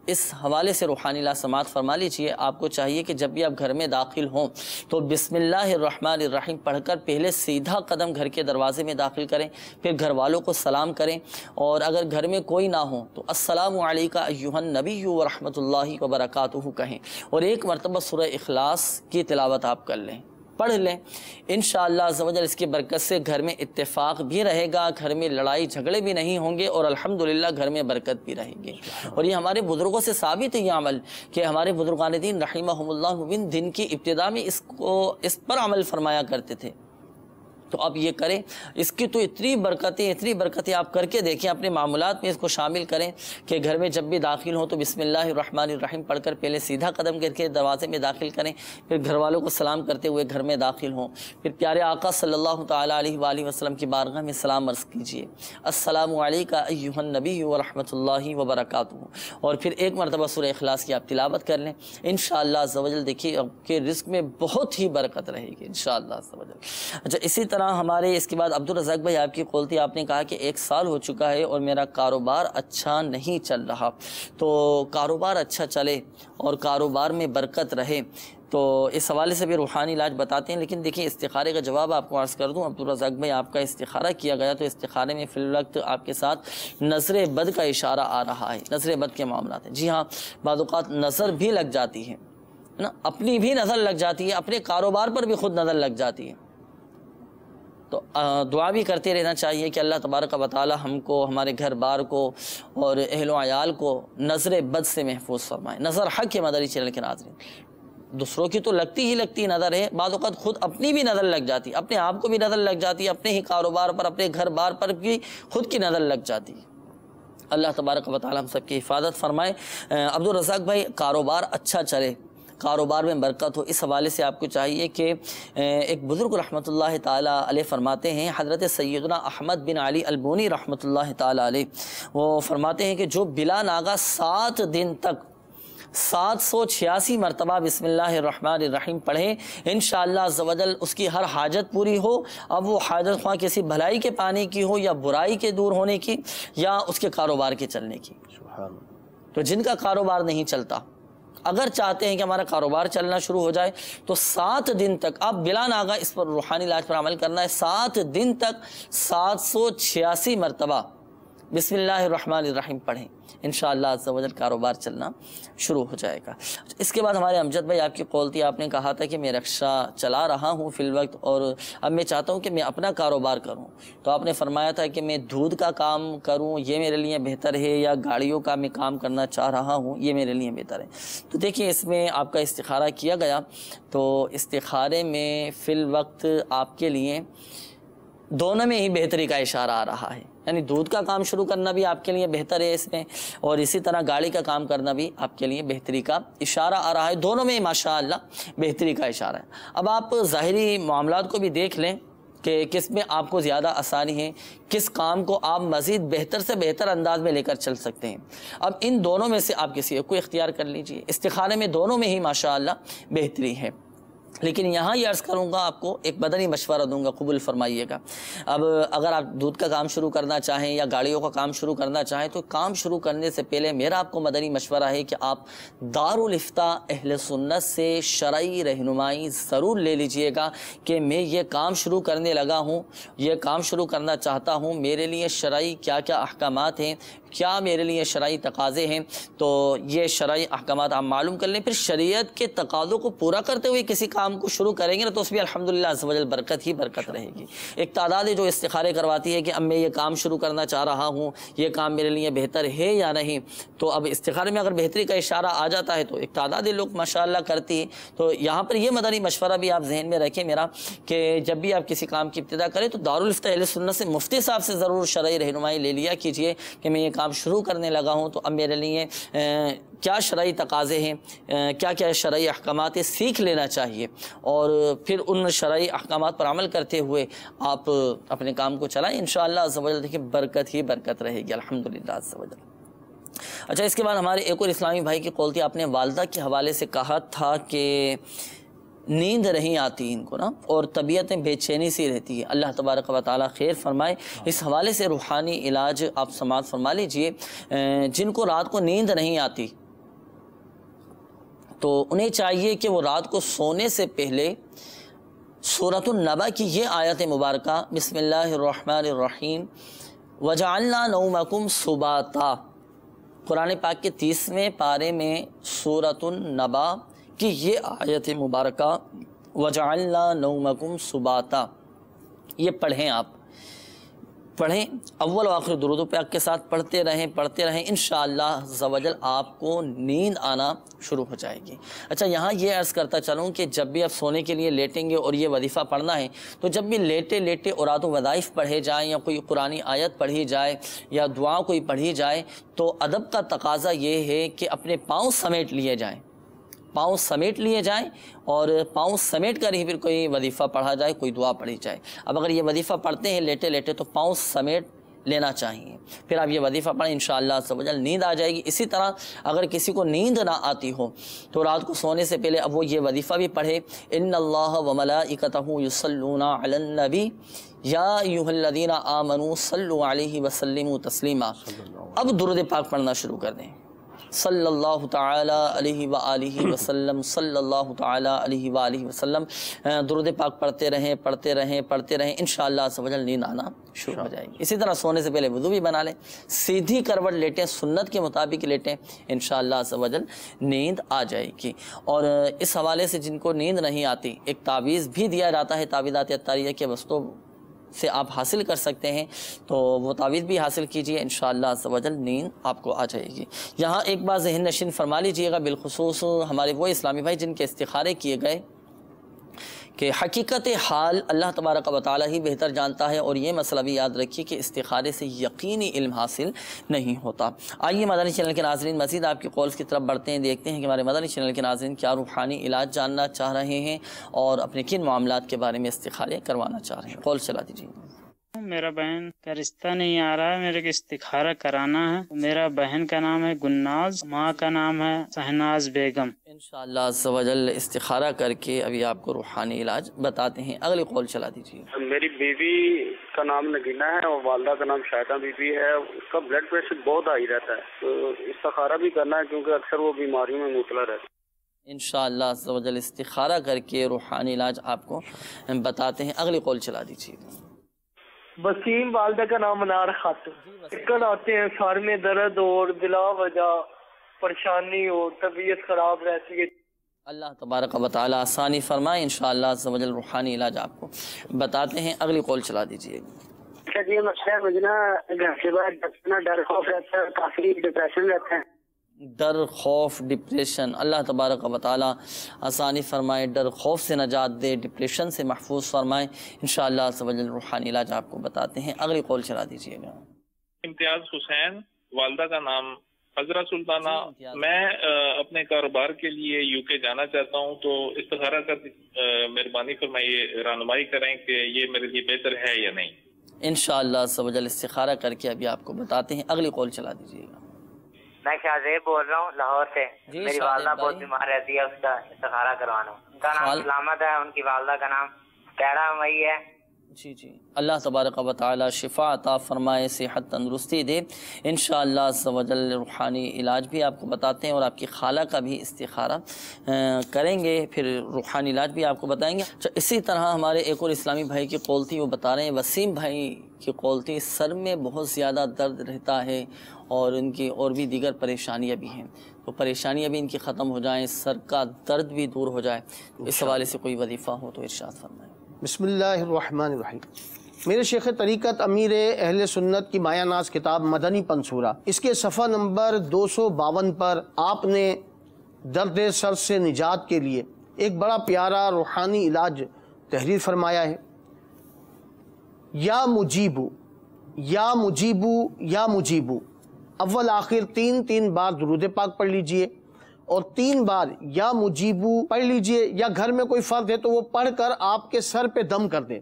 اس حوالے سے روحانی علاج سماعت فرما لیجئے. آپ کو چاہیے کہ جب بھی آپ گھر میں داخل ہوں تو بسم اللہ الرحمن الرحیم پڑھ کر پہلے سیدھا قدم گھر کے دروازے میں داخل کریں، پھر گھر والوں کو سلام کریں، اور اگر گھر میں کوئی نہ ہو تو السلام علیکہ ایھا النبی ورحمۃ اللہ وبرکاتہ کہیں، اور ایک مرتبہ سورہ اخلاص کی تلاوت آپ کر لیں، پڑھ لیں. انشاءاللہ عز و جل اس کی برکت سے گھر میں اتفاق بھی رہے گا، گھر میں لڑائی جھگڑے بھی نہیں ہوں گے، اور الحمدللہ گھر میں برکت بھی رہے گی. اور یہ ہمارے بزرگوں سے ثابت ہے یہ عمل، کہ ہمارے بزرگان دین رحمہم اللہ دن کی ابتدا میں اس پر عمل فرمایا کرتے تھے. تو آپ یہ کریں، اس کی تو اتنی برکتیں آپ کر کے دیکھیں، اپنے معمولات میں اس کو شامل کریں کہ گھر میں جب بھی داخل ہوں تو بسم اللہ الرحمن الرحیم پڑھ کر پہلے سیدھا قدم کر کے دروازے میں داخل کریں، پھر گھر والوں کو سلام کرتے ہوئے گھر میں داخل ہوں، پھر پیارے آقا صلی اللہ تعالیٰ علیہ وآلہ وسلم کی بارگاہ میں سلام عرض کیجئے، السلام علیکہ ایھا النبی ورحمۃ اللہ وبرکاتہ، اور پھر ایک مرتبہ سورہ اخلاص کی آپ تلاوت کر لیں. انشاءاللہ عز و جل دیکھیے آپ کے رزق میں بہت ہی برکت رہے گی انشاءاللہ عز و جل. اچھا، اسی طرح ہمارے اس کے بعد عبدالرزاق بھائی آپ کی قولتی، آپ نے کہا کہ 1 سال ہو چکا ہے اور میرا کاروبار اچھا نہیں چل رہا، تو کاروبار اچھا چلے اور کاروبار میں برکت رہے، تو اس حوالے سے بھی روحانی علاج بتاتے ہیں. لیکن دیکھیں استخارے کا جواب آپ کو عرض کر دوں. عبدالرزاق بھائی آپ کا استخارہ کیا گیا تو استخارے میں فی الوقت آپ کے ساتھ نظر بد کا اشارہ آ رہا ہے، نظر بد کے معاملات ہیں. جی ہاں، بعض اوقات نظر بھی لگ جاتی ہے نا، اپنی بھی نظر لگ جاتی ہے، اپنے کاروبار پر بھی خود نظر لگ جاتی ہے. تو دعا بھی کرتے رہنا چاہیے کہ اللہ تبارک و تعالی ہم کو، ہمارے گھر بار کو اور اہل و عیال کو نظر بد سے محفوظ فرمائے. نظر حق کے مدری چینل کے ناظرین، دوسروں کی تو لگتی نظر ہے، بعض اوقات خود اپنی بھی نظر لگ جاتی، اپنے آپ کو بھی نظر لگ جاتی ہے، اپنے ہی کاروبار پر، اپنے گھر بار پر بھی خود کی نظر لگ جاتی ہے. اللہ تبارک و تعالی ہم سب کی حفاظت فرمائے. عبدالرزاق بھائی کاروبار اچھا چلے، کاروبار میں برکت ہو، اس حوالے سے آپ کو چاہیے کہ ایک بزرگ رحمۃ اللہ تعالیٰ علیہ فرماتے ہیں، حضرت سیدنا احمد بن علی البونی رحمۃ اللہ تعالیٰ علیہ، وہ فرماتے ہیں کہ جو بلا ناغہ 7 دن تک 786 مرتبہ بسم اللہ الرحمن الرحیم پڑھیں، انشاءاللہ عز و جل اس کی ہر حاجت پوری ہو. اب وہ حاجت خواہ کسی بھلائی کے پانے کی ہو، یا برائی کے دور ہونے کی، یا اس کے کاروبار کے چلنے کی. تو جن کا کاروبار نہیں چلتا، اگر چاہتے ہیں کہ ہمارا کاروبار چلنا شروع ہو جائے، تو 7 دن تک آپ بلا ناغہ اس پر روحانی علاج پر عمل کرنا ہے. 7 دن تک 786 مرتبہ بسم اللہ الرحمن الرحیم پڑھیں، انشاءاللہ عز و جل کاروبار چلنا شروع ہو جائے گا. اس کے بعد ہمارے امجد بھائی آپ کی قول تھی، آپ نے کہا تھا کہ میں رکشہ چلا رہا ہوں فی الوقت اور اب میں چاہتا ہوں کہ میں اپنا کاروبار کروں، تو آپ نے فرمایا تھا کہ میں دودھ کا کام کروں، یہ میرے لیے بہتر ہے، یا گاڑیوں کا میں کام کرنا چاہ رہا ہوں، یہ میرے لیے بہتر ہے. تو دیکھیں اس میں آپ کا استخارہ کیا گیا، تو استخارے میں فی الوقت آپ کے لیے دونوں میں ہی بہتری کا اشارہ آ رہا ہے. یعنی دودھ کا کام شروع کرنا بھی آپ کے لیے بہتر ہے اس میں، اور اسی طرح گاڑی کا کام کرنا بھی آپ کے لیے بہتری کا اشارہ آ رہا ہے. دونوں میں ماشاءاللہ بہتری کا اشارہ ہے. اب آپ ظاہری معاملات کو بھی دیکھ لیں کہ کس میں آپ کو زیادہ آسانی ہے، کس کام کو آپ مزید بہتر سے بہتر انداز میں لے کر چل سکتے ہیں. اب ان دونوں میں سے آپ کسی ایک کو اختیار کر لیجئے. استخارے میں دونوں میں ہی ماشاءاللہ بہتری ہے. لیکن یہاں یہ عرض کروں گا، آپ کو ایک مدنی مشورہ دوں گا، قبول فرمائیے گا. اب اگر آپ دودھ کا کام شروع کرنا چاہیں یا گاڑیوں کا کام شروع کرنا چاہیں، تو کام شروع کرنے سے پہلے میرا آپ کو مدنی مشورہ ہے کہ آپ دارالافتاء اہل سنت سے شرعی رہنمائی ضرور لے لیجئے گا کہ میں یہ کام شروع کرنے لگا ہوں، یہ کام شروع کرنا چاہتا ہوں، میرے لیے شرعی کیا کیا احکامات ہیں، کیا میرے لیے شرعی تقاضے ہیں. تو یہ شرعی احکامات آپ معلوم کر لیں. پھر شریعت کے تقاضوں کو پورا کرتے ہوئے کسی کام کو شروع کریں گے نا، تو اس میں الحمدللہ عز و جل برکت ہی برکت رہے گی. ایک تعداد ہے جو استخارے کرواتی ہے کہ اب میں یہ کام شروع کرنا چاہ رہا ہوں، یہ کام میرے لیے بہتر ہے یا نہیں. تو اب استخارے میں اگر بہتری کا اشارہ آ جاتا ہے تو ایک تعداد لوگ ماشاءاللہ کرتی ہے. تو یہاں پر یہ مدنی مشورہ بھی آپ ذہن میں رکھیں میرا، کہ جب بھی آپ کسی کام کی ابتدا کریں تو دارالافتاء اہل سنت سے مفتی صاحب سے ضرور شرعی رہنمائی لے لیا کیجئے کہ میں یہ کام شروع کرنے لگا ہوں، تو اب میرے لیے کیا شرعی تقاضے ہیں، کیا کیا شرعی احکامات سیکھ لینا چاہیے، اور پھر ان شرعی احکامات پر عمل کرتے ہوئے آپ اپنے کام کو چلائیں. انشاءاللہ عز و جل دیکھیں برکت ہی برکت رہے گی الحمدللہ عز و جل. اچھا، اس کے بعد ہمارے ایک اور اسلامی بھائی کی قول تھی، آپ نے والدہ کے حوالے سے کہا تھا کہ نیند نہیں آتی ان کو نا، اور طبیعتیں بے چینی سی رہتی ہے. اللہ تبارک و تعالی خیر فرمائے. اس حوالے سے روحانی علاج آپ سماعت فرما لیجئے. جن کو رات کو نیند نہیں آتی، تو انہیں چاہیے کہ وہ رات کو سونے سے پہلے سورۃ النبا کی یہ آیت مبارکہ بسم اللہ الرحمن الرحیم وَجَعَلْنَا نَوْمَكُمْ سُبَاتًا، قرآن پاک کے 30ویں پارے میں سورۃ النبا کی یہ آیت مبارکہ وَجَعَلْنَا نَوْمَكُمْ سُبَاتًا، یہ پڑھیں، آپ پڑھیں، اول و آخر درود و پاک کے ساتھ پڑھتے رہیں انشاءاللہ عز و جل آپ کو نیند آنا شروع ہو جائے گی۔ اچھا، یہاں یہ عرض کرتا چلوں کہ جب بھی آپ سونے کے لیے لیٹیں گے اور یہ وظیفہ پڑھنا ہے تو جب بھی لیٹے اوراد و وظائف پڑھے جائیں یا کوئی قرآنی آیت پڑھی جائے یا دعا کوئی پڑھی جائے تو ادب کا تقاضا یہ ہے کہ اپنے پاؤں سمیٹ لیے جائیں، پاؤں سمیٹ لیے جائیں اور پاؤں سمیٹ کر ہی پھر کوئی وظیفہ پڑھا جائے، کوئی دعا پڑھی جائے۔ اب اگر یہ وظیفہ پڑھتے ہیں لیٹے تو پاؤں سمیٹ لینا چاہیے، پھر آپ یہ وظیفہ پڑھیں، انشاءاللہ عز و جل نیند آ جائے گی۔ اسی طرح اگر کسی کو نیند نہ آتی ہو تو رات کو سونے سے پہلے اب وہ یہ وظیفہ بھی پڑھے، ان اللہ وملائکتہ یصلون علی النبی یا ایھا الذین آمنوا صلوا علیہ وسلموا تسلیما۔ اب درود پاک پڑھنا شروع کر دیں، صلی اللہ تعالی علیہ وآلہ وسلم، صلی اللہ تعالی علیہ وآلہ وسلم، درود پاک پڑھتے رہیں انشاءاللہ عز و جل نیند آنا شروع ہو جائے گی۔ اسی طرح سونے سے پہلے وضو بھی بنا لیں، سیدھی کروٹ لیٹیں، سنت کے مطابق لیٹیں، انشاءاللہ عز و جل نیند آ جائے گی۔ اور اس حوالے سے جن کو نیند نہیں آتی ایک تعویذ بھی دیا جاتا ہے، تعویذات اطاریہ کے وسطوں سے آپ حاصل کر سکتے ہیں، تو وہ تعویذ بھی حاصل کیجئے، انشاءاللہ عز و جل نیند آپ کو آ جائے گی۔ یہاں ایک بات ذہن نشین فرما لیجئے گا، بالخصوص ہمارے وہ اسلامی بھائی جن کے استخارے کیے گئے، کہ حقیقت حال اللہ تبارک و تعالی ہی بہتر جانتا ہے، اور یہ مسئلہ بھی یاد رکھیے کہ استخارے سے یقینی علم حاصل نہیں ہوتا۔ آئیے مدنی چینل کے ناظرین مزید آپ کی قولز کی طرف بڑھتے ہیں، دیکھتے ہیں کہ ہمارے مدنی چینل کے ناظرین کیا روحانی علاج جاننا چاہ رہے ہیں اور اپنے کن معاملات کے بارے میں استخارے کروانا چاہ رہے ہیں۔ قول چلا دیجیے۔ میرا بہن کا رشتہ نہیں آ رہا ہے، میرے کو استخارہ کرانا ہے۔ میرا بہن کا نام ہے گلناز، ماں کا نام ہے شہناز بیگم۔ انشاءاللہ عز و جل استخارہ کر کے ابھی آپ کو روحانی علاج بتاتے ہیں۔ اگلی قول چلا دیجیے۔ میری بیوی کا نام نگینہ ہے اور والدہ کا نام شاہدہ بی بی ہے، اس کا بلڈ پریشر بہت ہائی رہتا ہے، تو استخارہ بھی کرنا ہے کیونکہ اکثر وہ بیماریوں میں مبتلا رہتا ہے۔ انشاءاللہ عز و جل استخارہ کر کے روحانی علاج آپ کو بتاتے ہیں۔ اگلی قول چلا دیجیے۔ وسیم، والدہ کا نام منار خاتون۔ چکر آتے ہیں، سر میں درد اور بلا وجہ پریشانی اور طبیعت خراب رہتی ہے۔ اللہ تبارک و تعالی آسانی فرمائے، انشاءاللہ عز و جل روحانی علاج آپ کو بتاتے ہیں۔ اگلی قول چلا دیجیے۔ یہ مسئلہ ہے، مجھے نا گھر سے باہر ڈر خوف رہتا ہے، کافی ڈپریشن رہتا ہے۔ ڈر، خوف، ڈپریشن، اللہ تبارک و تعالی آسانی فرمائے، ڈر خوف سے نجات دے، ڈپریشن سے محفوظ فرمائے، انشاءاللہ عز و جل روحانی علاج آپ کو بتاتے ہیں۔ اگلی قول چلا دیجیے گا۔ امتیاز حسین، والدہ کا نام حضرہ سلطانہ۔ میں اپنے کاروبار کے لیے یو کے جانا چاہتا ہوں، تو استخارہ کر مہربانی فرمائیے، رہنمائی کریں کہ یہ میرے لیے بہتر ہے یا نہیں۔ انشاءاللہ عز و جل استخارہ کر کے ابھی آپ کو بتاتے ہیں۔ اگلی قول چلا دیجیے گا۔ میں شاہزیب بول رہا ہوں لاہور سے۔ میری والدہ بہت بیمار رہتی ہے، اس کا استخارہ کروانا۔ ان کا نام سلامت ہے، ان کی والدہ کا نام پیڑا مئی ہے۔ جی اللہ تبارک و تعالی شفا عطا فرمائے، صحت تندرستی دے، انشاءاللہ عز و جل روحانی علاج بھی آپ کو بتاتے ہیں، اور آپ کی خالہ کا بھی استخارہ کریں گے، پھر روحانی علاج بھی آپ کو بتائیں گے۔ اسی طرح ہمارے ایک اور اسلامی بھائی کی قول تھی، وہ بتا رہے ہیں، وسیم بھائی کی قول تھی، سر میں بہت زیادہ درد رہتا ہے اور ان کی اور بھی دیگر پریشانیاں بھی ہیں، تو پریشانیاں بھی ان کی ختم ہو جائیں، سر کا درد بھی دور ہو جائے، اس حوالے سے کوئی وظیفہ ہو تو ارشاد فرمائیں۔ بسم اللہ الرحمن الرحیم۔ میرے شیخ طریقت امیر اہل سنت کی مایہ ناز کتاب مدنی پنصورہ، اس کے صفحہ نمبر 252 پر آپ نے درد سر سے نجات کے لیے ایک بڑا پیارا روحانی علاج تحریر فرمایا ہے۔ یا مجیبو یا مجیبو یا مجیبو، اول آخر تین بار درود پاک پڑھ لیجئے، اور 3 بار یا مجیبو پڑھ لیجئے، یا گھر میں کوئی فرد ہے تو وہ پڑھ کر آپ کے سر پہ دم کر دیں،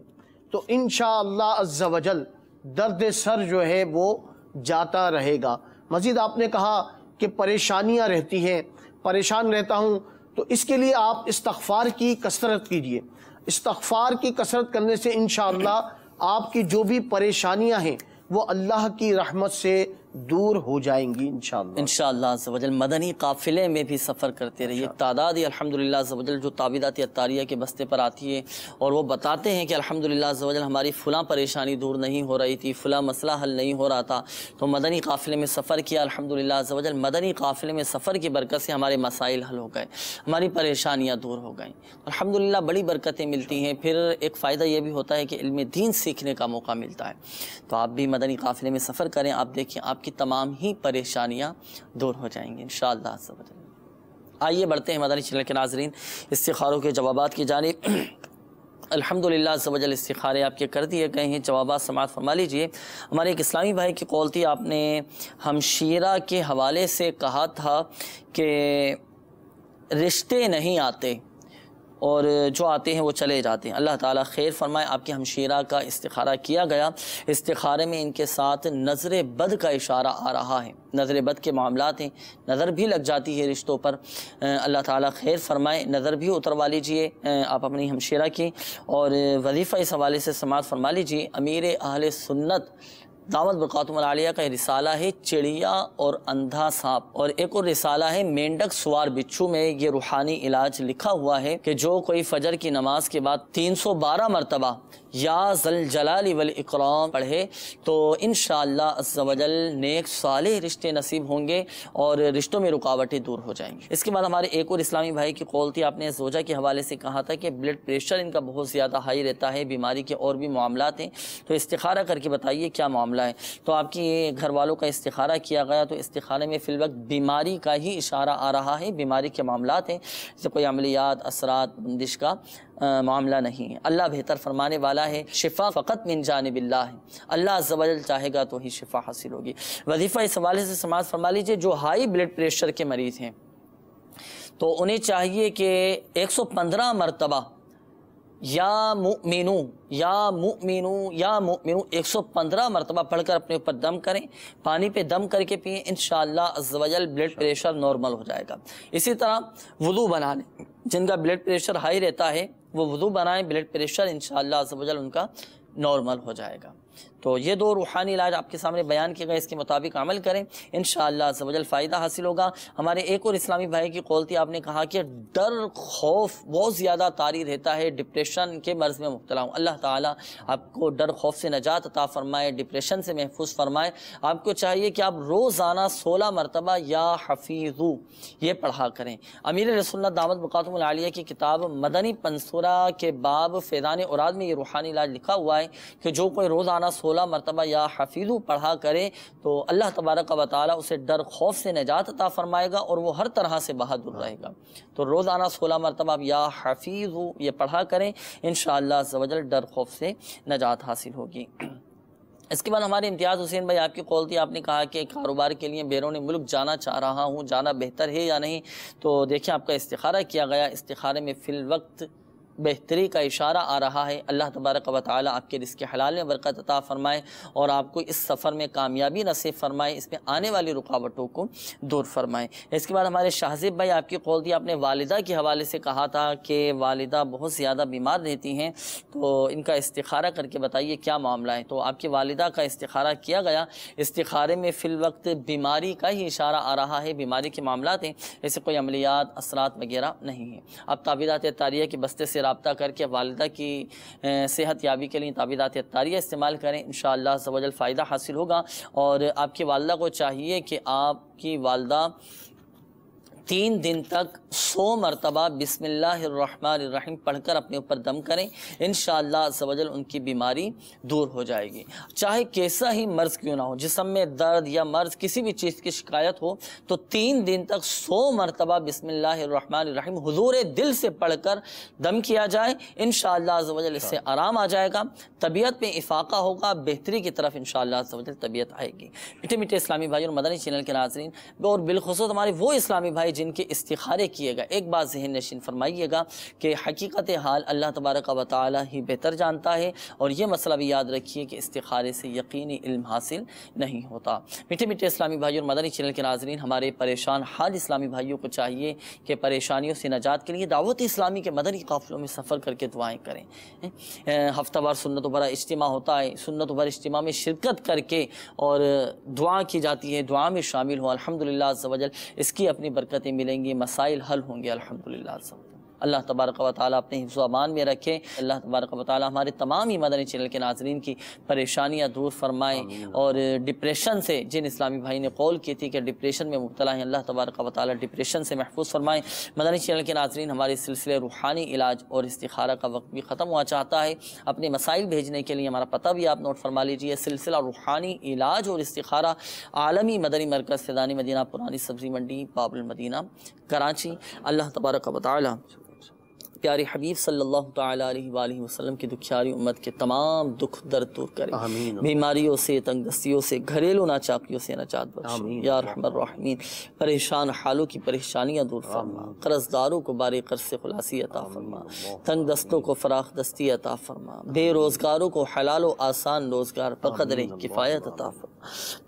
تو انشاءاللہ عز و جل درد سر جو ہے وہ جاتا رہے گا۔ مزید آپ نے کہا کہ پریشانیاں رہتی ہیں، پریشان رہتا ہوں، تو اس کے لیے آپ استغفار کی کثرت کیجئے۔ استغفار کی کثرت کرنے سے انشاءاللہ آپ کی جو بھی پریشانیاں ہیں وہ اللہ کی رحمت سے دور ہو جائیں گی انشاءاللہ انشاءاللہ عز و جل۔ مدنی قافلے میں بھی سفر کرتے رہیے، ایک تعداد ہی الحمدللہ عز و جل جو تعویذات عطاریہ کے بستے پر آتی ہے اور وہ بتاتے ہیں کہ الحمدللہ عز و جل ہماری فلاں پریشانی دور نہیں ہو رہی تھی، فلاں مسئلہ حل نہیں ہو رہا تھا، تو مدنی قافلے میں سفر کیا، الحمدللہ عز و جل مدنی قافلے میں سفر کی برکت سے ہمارے مسائل حل ہو گئے، ہماری پریشانیاں دور ہو گئیں، الحمدللہ بڑی برکتیں ملتی ہیں۔ پھر ایک فائدہ یہ بھی ہوتا ہے کہ علم دین سیکھنے کا موقع ملتا ہے، تو آپ بھی مدنی قافلے میں سفر کریں، آپ دیکھیں آپ کی تمام ہی پریشانیاں دور ہو جائیں گی انشاءاللہ عز و جل۔ آئیے بڑھتے ہیں مدنی چینل کے ناظرین استخاروں کے جوابات کی جانب۔ الحمدللہ عز و جل استخارے آپ کے کر دیے گئے ہیں، جوابات سماعت فرما لیجئے۔ ہمارے ایک اسلامی بھائی کی قول تھی، آپ نے ہمشیرہ کے حوالے سے کہا تھا کہ رشتے نہیں آتے اور جو آتے ہیں وہ چلے جاتے ہیں، اللہ تعالیٰ خیر فرمائے۔ آپ کی ہمشیرہ کا استخارہ کیا گیا، استخارے میں ان کے ساتھ نظر بد کا اشارہ آ رہا ہے، نظر بد کے معاملات ہیں، نظر بھی لگ جاتی ہے رشتوں پر، اللہ تعالیٰ خیر فرمائے۔ نظر بھی اتروا لیجئے آپ اپنی ہمشیرہ کی، اور وظیفہ اس حوالے سے سماعت فرما لیجئے۔ امیر اہل سنت دامت برکاتہم العالیہ کا رسالہ ہے چڑیا اور اندھا سانپ، اور ایک اور رسالہ ہے مینڈک سوار بچھو، میں یہ روحانی علاج لکھا ہوا ہے کہ جو کوئی فجر کی نماز کے بعد 312 مرتبہ یا ذل جلال والاکرام پڑھے تو انشاءاللہ عز و جل نیک صالح رشتے نصیب ہوں گے اور رشتوں میں رکاوٹیں دور ہو جائیں گی۔ اس کے بعد ہمارے ایک اور اسلامی بھائی کی قول تھی، آپ نے زوجہ کے حوالے سے کہا تھا کہ بلڈ پریشر ان کا بہت زیادہ ہائی رہتا ہے، بیماری کے اور بھی معاملات ہیں، تو استخارہ کر کے بتائیے کیا معاملہ ہے۔ تو آپ کی گھر والوں کا استخارہ کیا گیا، تو استخارے میں فی الوقت بیماری کا ہی اشارہ آ رہا ہے، بیماری کے معاملات ہیں، جیسے کوئی عملیات اثرات بندش کا معاملہ نہیں ہے، اللہ بہتر فرمانے والا ہے، شفا فقط من جانب اللہ ہے، اللہ عز و جل چاہے گا تو ہی شفا حاصل ہوگی۔ وظیفہ اس حوالے سے سماعت فرما لیجئے، جو ہائی بلڈ پریشر کے مریض ہیں تو انہیں چاہیے کہ 115 مرتبہ یا مؤمنو یا مؤمنو یا مؤمنو 115 مرتبہ پڑھ کر اپنے اوپر دم کریں، پانی پہ دم کر کے پئیں، انشاءاللہ عز و جل بلڈ پریشر نارمل ہو جائے گا۔ اسی طرح وضو بنا لیں، جن کا بلڈ پریشر ہائی رہتا ہے وہ وضو بنائیں، بلڈ پریشر انشاءاللہ عز و جل ان کا نارمل ہو جائے گا۔ تو یہ دو روحانی علاج آپ کے سامنے بیان کیے گئے، اس کے مطابق عمل کریں، انشاءاللہ عز و جل فائدہ حاصل ہوگا۔ ہمارے ایک اور اسلامی بھائی کی قول تھی، آپ نے کہا کہ ڈر خوف بہت زیادہ طاری رہتا ہے، ڈپریشن کے مرض میں مبتلا ہوں، اللہ تعالیٰ آپ کو ڈر خوف سے نجات عطا فرمائے، ڈپریشن سے محفوظ فرمائے۔ آپ کو چاہیے کہ آپ روزانہ 16 مرتبہ یا حفیظو یہ پڑھا کریں۔ امیر رسول اللہ دامت برکاتہم العالیہ کی کتاب مدنی پنسورہ کے باب فیضان اوراد میں یہ روحانی علاج لکھا ہوا ہے کہ جو کوئی روزانہ 16 مرتبہ یا حفیظو پڑھا کرے تو اللہ تبارک و تعالی اسے ڈر خوف سے نجات عطا فرمائے گا اور وہ ہر طرح سے بہادر رہے گا۔ تو روزانہ 16 مرتبہ یا حفیظو یہ پڑھا کریں، انشاءاللہ عز و جل ڈر خوف سے نجات حاصل ہوگی۔ اس کے بعد ہمارے امتیاز حسین بھائی آپ کی قول تھی، آپ نے کہا کہ کاروبار کے لیے بیرون ملک جانا چاہ رہا ہوں، جانا بہتر ہے یا نہیں؟ تو دیکھیں آپ کا استخارہ کیا گیا، استخارے میں فی الوقت بہتری کا اشارہ آ رہا ہے، اللہ تبارک و تعالی آپ کے رزق حلال میں برکت عطا فرمائے اور آپ کو اس سفر میں کامیابی نصیب فرمائے، اس میں آنے والی رکاوٹوں کو دور فرمائے۔ اس کے بعد ہمارے شاہزیب بھائی آپ کی قول تھی، آپ نے والدہ کے حوالے سے کہا تھا کہ والدہ بہت زیادہ بیمار رہتی ہیں، تو ان کا استخارہ کر کے بتائیے کیا معاملہ ہے۔ تو آپ کی والدہ کا استخارہ کیا گیا، استخارے میں فی الوقت بیماری کا ہی اشارہ آ رہا ہے، بیماری کے معاملات ہیں، ایسے کوئی عملیات اثرات وغیرہ نہیں ہیں۔ آپ تعویذات عطاریہ کے بستے سے رابطہ کر کے والدہ کی صحت یابی کے لیے تعویذات عطاریہ استعمال کریں، انشاءاللہ عز و جل فائدہ حاصل ہوگا۔ اور آپ کی والدہ کو چاہیے کہ آپ کی والدہ 3 دن تک 100 مرتبہ بسم اللہ الرحمن الرحیم پڑھ کر اپنے اوپر دم کریں، انشاءاللہ عز و جل ان کی بیماری دور ہو جائے گی، چاہے کیسا ہی مرض کیوں نہ ہو، جسم میں درد یا مرض کسی بھی چیز کی شکایت ہو تو 3 دن تک 100 مرتبہ بسم اللہ الرحمن الرحیم حضور دل سے پڑھ کر دم کیا جائے، انشاءاللہ عز و جل اس سے آرام آ جائے گا، طبیعت میں افاقہ ہوگا، بہتری کی طرف انشاءاللہ عز و جل طبیعت آئے گی۔ میٹھے میٹھے اسلامی بھائی اور مدنی چینل کے ناظرین، اور بالخصوص ہمارے وہ اسلامی بھائی جن کے استخارے کیے گا، ایک بات ذہن نشین فرمائیے گا کہ حقیقت حال اللہ تبارک و تعالی ہی بہتر جانتا ہے، اور یہ مسئلہ بھی یاد رکھیے کہ استخارے سے یقینی علم حاصل نہیں ہوتا۔ میٹھے میٹھے اسلامی بھائیوں اور مدنی چینل کے ناظرین، ہمارے پریشان حال اسلامی بھائیوں کو چاہیے کہ پریشانیوں سے نجات کے لیے دعوت اسلامی کے مدنی قافلوں میں سفر کر کے دعائیں کریں۔ ہفتہ وار سنت و برا اجتماع ہوتا ہے، سنت و برا اجتماع میں شرکت کر کے اور دعا کی جاتی ہے، دعا میں شامل ہو، الحمدللہ عز و جل اس کی اپنی برکتیں ملیں گی، مسائل حل ہوں گے الحمدللہ عز و جل۔ اللہ تبارک و تعالیٰ اپنے حفظ و امان میں رکھے۔ اللہ تبارک و تعالیٰ ہمارے تمام ہی مدنی چینل کے ناظرین کی پریشانیاں دور فرمائیں، اور ڈپریشن سے جن اسلامی بھائی نے قول کی تھی کہ ڈپریشن میں مبتلا ہیں، اللہ تبارک و تعالیٰ ڈپریشن سے محفوظ فرمائیں۔ مدنی چینل کے ناظرین، ہمارے سلسلے روحانی علاج اور استخارہ کا وقت بھی ختم ہوا چاہتا ہے۔ اپنے مسائل بھیجنے کے لیے ہمارا پتہ بھی آپ نوٹ فرما لیجئے، سلسلہ روحانی علاج اور استخارہ، عالمی مدنی مرکز فیضانی مدینہ، پرانی سبزی منڈی، باب المدینہ، کراچی۔ اللہ تبارک و تعالیٰ پیارے حبیب صلی اللہ تعالیٰ علیہ وآلہ وسلم کی دکھیاری امت کے تمام دکھ درد دور کرے، بیماریوں سے، تنگ دستیوں سے، گھریلو ناچاکیوں سے نجات بخشے یا ارحم الراحمین۔ پریشان حالوں کی پریشانیاں دور فرما، قرض داروں کو بارے قرض سے خلاصی عطا فرما، تنگ دستوں کو فراخ دستی عطا فرما، بے روزگاروں کو حلال و آسان روزگار بقدر کفایت عطا فرما،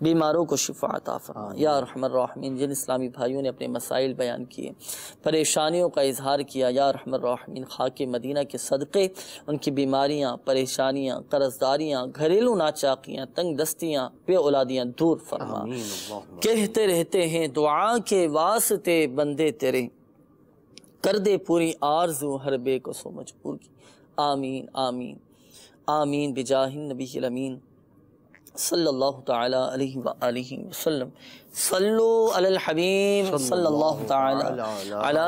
بیماروں کو شفا عطا فرما یا ارحم الراحمین۔ جن اسلامی بھائیوں نے اپنے مسائل بیان کیے، پریشانیوں کا اظہار کیا، یا ارحم الراحمین خاک مدینہ کے صدقے ان کی بیماریاں، پریشانیاں، قرضداریاں، گھریلو ناچاکیاں، تنگ دستیاں، بے اولادیاں دور فرما۔ کہتے رہتے ہیں دعا کے واسطے بندے تیرے، کر دے پوری آرزو ہر بے کو سو مجبور کی۔ آمین آمین آمین بجاہ النبی الامین صلی اللہ تعالی علیہ وآلہ وسلم۔ صلو علی الحبیب صلی اللہ تعالی علی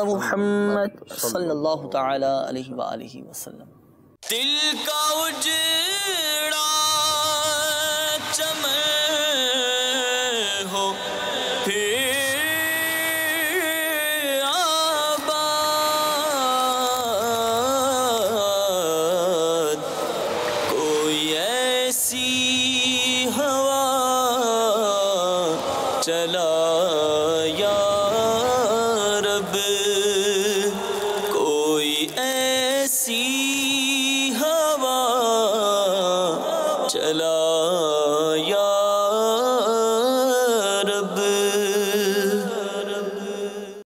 محمد صلی اللہ تعالی علیہ وآلہ وسلم۔ دل کا اجڑا چمن ہو پھر آباد، کوئی ایسی ہوا چلا یا رب، کوئی ایسی ہوا چلا